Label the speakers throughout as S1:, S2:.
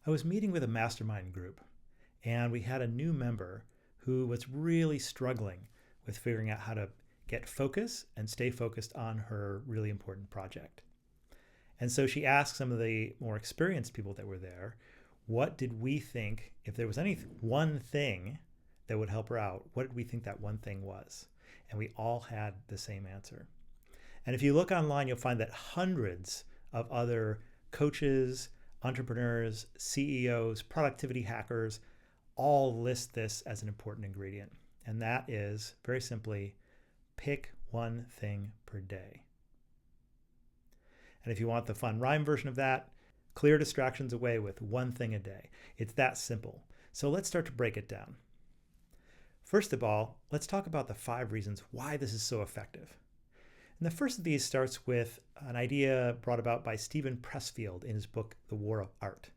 S1: I was meeting with a mastermind group, and we had a new member who was really struggling with figuring out how to get focus and stay focused on her really important project. And so she asked some of the more experienced people that were there, what did we think, if there was any one thing that would help her out, what did we think that one thing was? And we all had the same answer. And if you look online, you'll find that hundreds of other coaches, entrepreneurs, CEOs, productivity hackers all list this as an important ingredient. And that is, very simply, pick one thing per day. And if you want the fun rhyme version of that, clear distractions away with one thing a day. It's that simple. So let's start to break it down. First of all, let's talk about the 5 reasons why this is so effective. And the first of these starts with an idea brought about by Steven Pressfield in his book, The War of Art.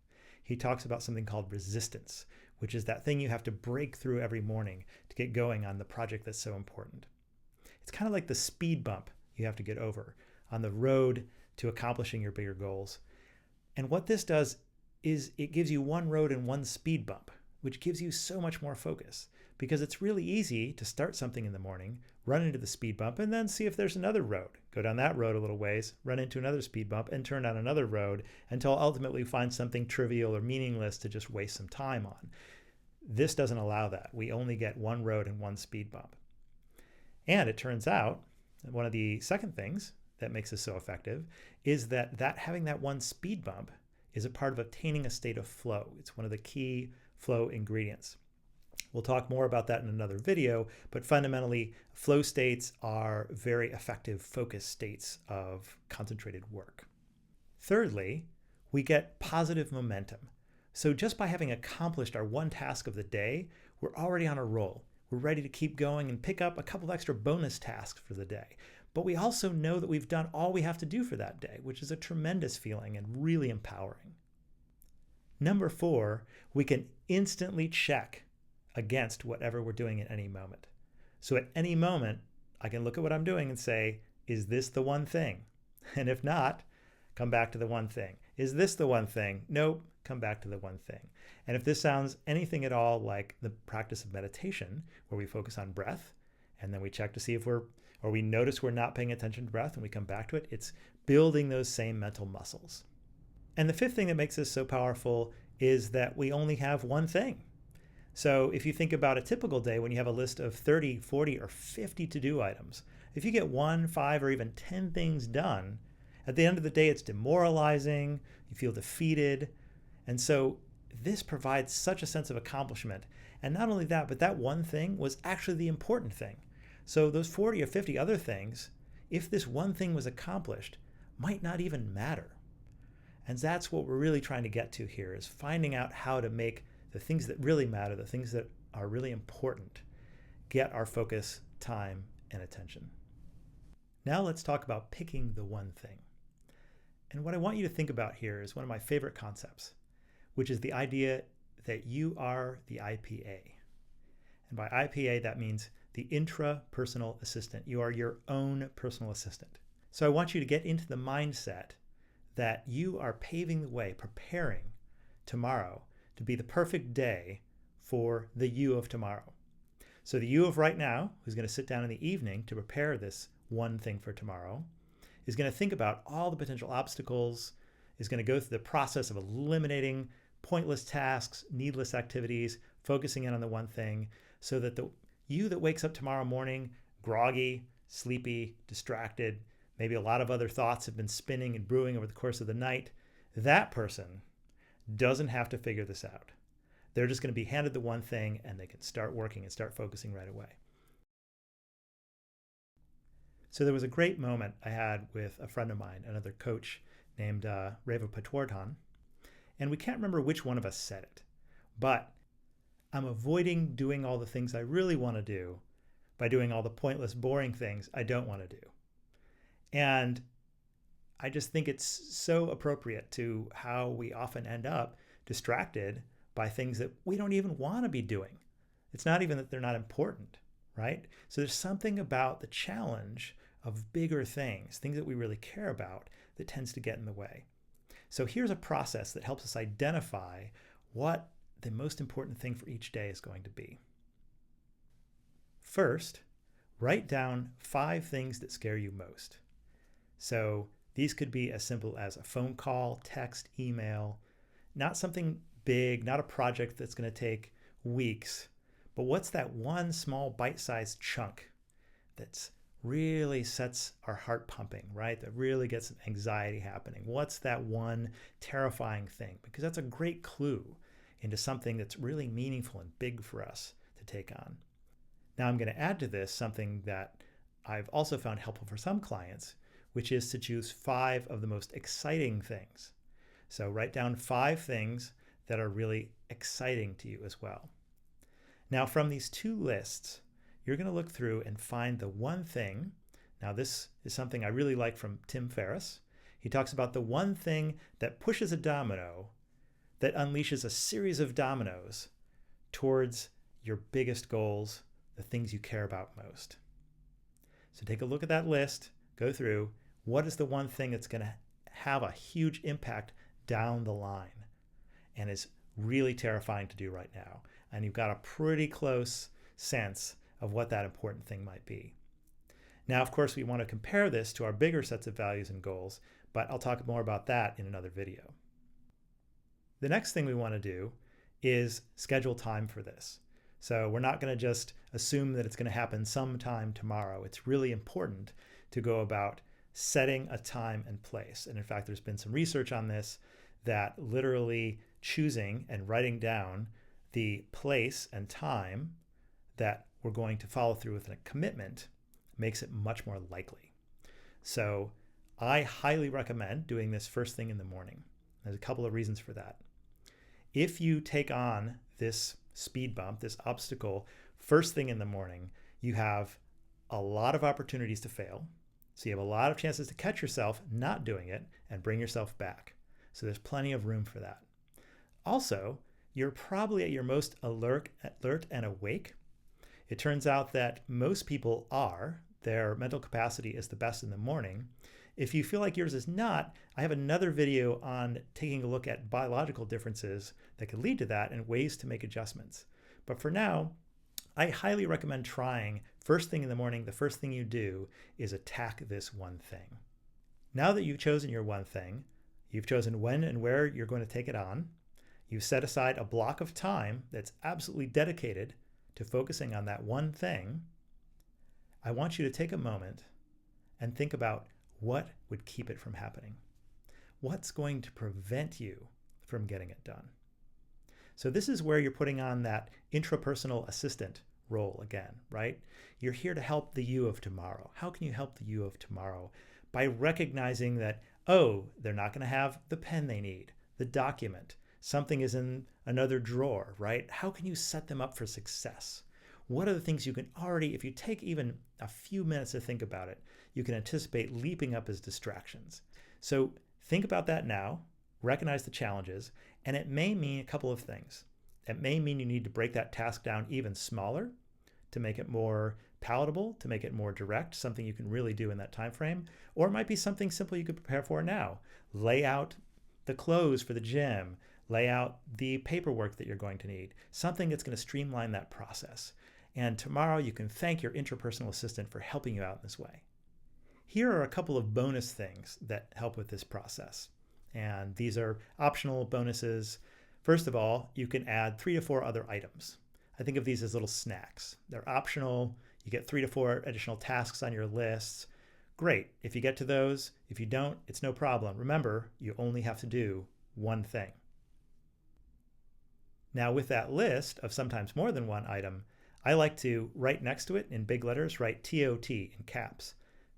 S1: He talks about something called resistance, which is that thing you have to break through every morning to get going on the project that's so important. It's kind of like the speed bump you have to get over on the road to accomplishing your bigger goals. And what this does is it gives you one road and one speed bump, which gives you so much more focus, because it's really easy to start something in the morning, run into the speed bump, and then see if there's another road. Go down that road a little ways, run into another speed bump, and turn down another road until ultimately find something trivial or meaningless to just waste some time on. This doesn't allow that. We only get one road and one speed bump. And it turns out that one of the second things that makes this so effective is that having that one speed bump is a part of obtaining a state of flow. It's one of the key flow ingredients. We'll talk more about that in another video, but fundamentally, flow states are very effective focus states of concentrated work. Thirdly, we get positive momentum. So just by having accomplished our one task of the day, we're already on a roll. We're ready to keep going and pick up a couple of extra bonus tasks for the day. But we also know that we've done all we have to do for that day, which is a tremendous feeling and really empowering. Number 4, we can instantly check against whatever we're doing at any moment. So at any moment, I can look at what I'm doing and say, is this the one thing? And if not, come back to the one thing. Is this the one thing? Nope, come back to the one thing. And if this sounds anything at all like the practice of meditation, where we focus on breath, and then we check to see if we notice we're not paying attention to breath and we come back to it, it's building those same mental muscles. And the 5th thing that makes this so powerful is that we only have one thing. So if you think about a typical day when you have a list of 30, 40, or 50 to-do items, if you get 1, 5, or even 10 things done, at the end of the day, it's demoralizing, you feel defeated. And so this provides such a sense of accomplishment. And not only that, but that one thing was actually the important thing. So those 40 or 50 other things, if this one thing was accomplished, might not even matter. And that's what we're really trying to get to here, is finding out how to make the things that really matter, the things that are really important, get our focus, time, and attention. Now let's talk about picking the one thing. And what I want you to think about here is one of my favorite concepts, which is the idea that you are the IPA. And by IPA, that means the intrapersonal assistant. You are your own personal assistant. So I want you to get into the mindset that you are paving the way, preparing tomorrow to be the perfect day for the you of tomorrow. So the you of right now, who's going to sit down in the evening to prepare this one thing for tomorrow, is going to think about all the potential obstacles, is going to go through the process of eliminating pointless tasks, needless activities, focusing in on the one thing, so that the you that wakes up tomorrow morning groggy, sleepy, distracted, maybe a lot of other thoughts have been spinning and brewing over the course of the night, that person doesn't have to figure this out. They're just going to be handed the one thing and they can start working and start focusing right away. So there was a great moment I had with a friend of mine, another coach named Reva Patwardhan, and we can't remember which one of us said it, but I'm avoiding doing all the things I really want to do by doing all the pointless, boring things I don't want to do. And I just think it's so appropriate to how we often end up distracted by things that we don't even want to be doing. It's not even that they're not important, right? So there's something about the challenge of bigger things that we really care about, that tends to get in the way. So here's a process that helps us identify what the most important thing for each day is going to be. First, write down 5 things that scare you most. So these could be as simple as a phone call, text, email, not something big, not a project that's going to take weeks, but what's that one small bite-sized chunk that really sets our heart pumping, right? That really gets some anxiety happening. What's that one terrifying thing? Because that's a great clue into something that's really meaningful and big for us to take on. Now I'm going to add to this something that I've also found helpful for some clients, which is to choose 5 of the most exciting things. So write down 5 things that are really exciting to you as well. Now from these 2 lists, you're going to look through and find the one thing. Now this is something I really like from Tim Ferriss. He talks about the one thing that pushes a domino that unleashes a series of dominoes towards your biggest goals, the things you care about most. So take a look at that list, go through, what is the one thing that's going to have a huge impact down the line and is really terrifying to do right now? And you've got a pretty close sense of what that important thing might be. Now, of course, we want to compare this to our bigger sets of values and goals, but I'll talk more about that in another video. The next thing we want to do is schedule time for this. So we're not going to just assume that it's going to happen sometime tomorrow. It's really important to go about setting a time and place. And in fact, there's been some research on this that literally choosing and writing down the place and time that we're going to follow through with a commitment makes it much more likely. So I highly recommend doing this first thing in the morning. There's a couple of reasons for that. If you take on this speed bump, this obstacle, first thing in the morning, you have a lot of opportunities to fail. So you have a lot of chances to catch yourself not doing it and bring yourself back. So there's plenty of room for that. Also, you're probably at your most alert and awake. It turns out that most people are. Their mental capacity is the best in the morning. If you feel like yours is not, I have another video on taking a look at biological differences that could lead to that and ways to make adjustments. But for now, I highly recommend trying first thing in the morning. The first thing you do is attack this one thing. Now that you've chosen your one thing, you've chosen when and where you're going to take it on, you've set aside a block of time that's absolutely dedicated to focusing on that one thing, I want you to take a moment and think about what would keep it from happening. What's going to prevent you from getting it done? So this is where you're putting on that intrapersonal assistant role again, right? You're here to help the you of tomorrow. How can you help the you of tomorrow? By recognizing that, oh, they're not going to have the pen they need, the document, something is in another drawer, right? How can you set them up for success? What are the things you can already, if you take even a few minutes to think about it, you can anticipate leaping up as distractions. So think about that now, recognize the challenges, and it may mean a couple of things. It may mean you need to break that task down even smaller to make it more palatable, to make it more direct, something you can really do in that time frame, or it might be something simple you could prepare for now. Lay out the clothes for the gym, lay out the paperwork that you're going to need, something that's going to streamline that process. And tomorrow you can thank your interpersonal assistant for helping you out in this way. Here are a couple of bonus things that help with this process. And these are optional bonuses. First of all, you can add 3 to 4 other items. I think of these as little snacks. They're optional. You get 3 to 4 additional tasks on your lists. Great. If you get to those, if you don't, it's no problem. Remember, you only have to do one thing. Now with that list of sometimes more than one item, I like to write next to it in big letters, write TOT in caps,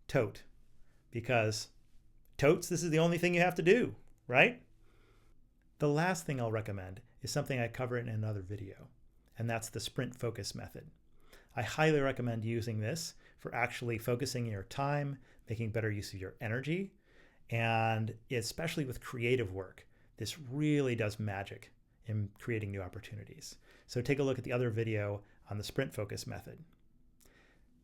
S1: tote, because totes, this is the only thing you have to do, right? The last thing I'll recommend is something I cover in another video, and that's the sprint focus method. I highly recommend using this for actually focusing your time, making better use of your energy, and especially with creative work, this really does magic in creating new opportunities. So take a look at the other video on the sprint focus method.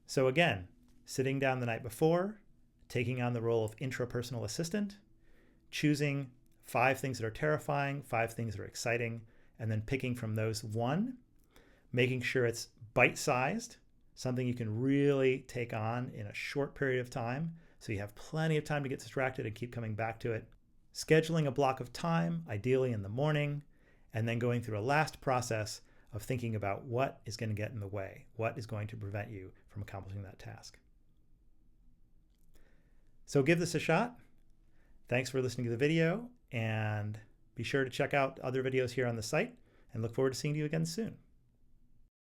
S1: So again, sitting down the night before, taking on the role of intrapersonal assistant, choosing 5 things that are terrifying, 5 things that are exciting, and then picking from those one, making sure it's bite-sized, something you can really take on in a short period of time so you have plenty of time to get distracted and keep coming back to it. Scheduling a block of time, ideally in the morning, and then going through a last process of thinking about what is going to get in the way, what is going to prevent you from accomplishing that task. So give this a shot. Thanks for listening to the video, and be sure to check out other videos here on the site, and look forward to seeing you again soon.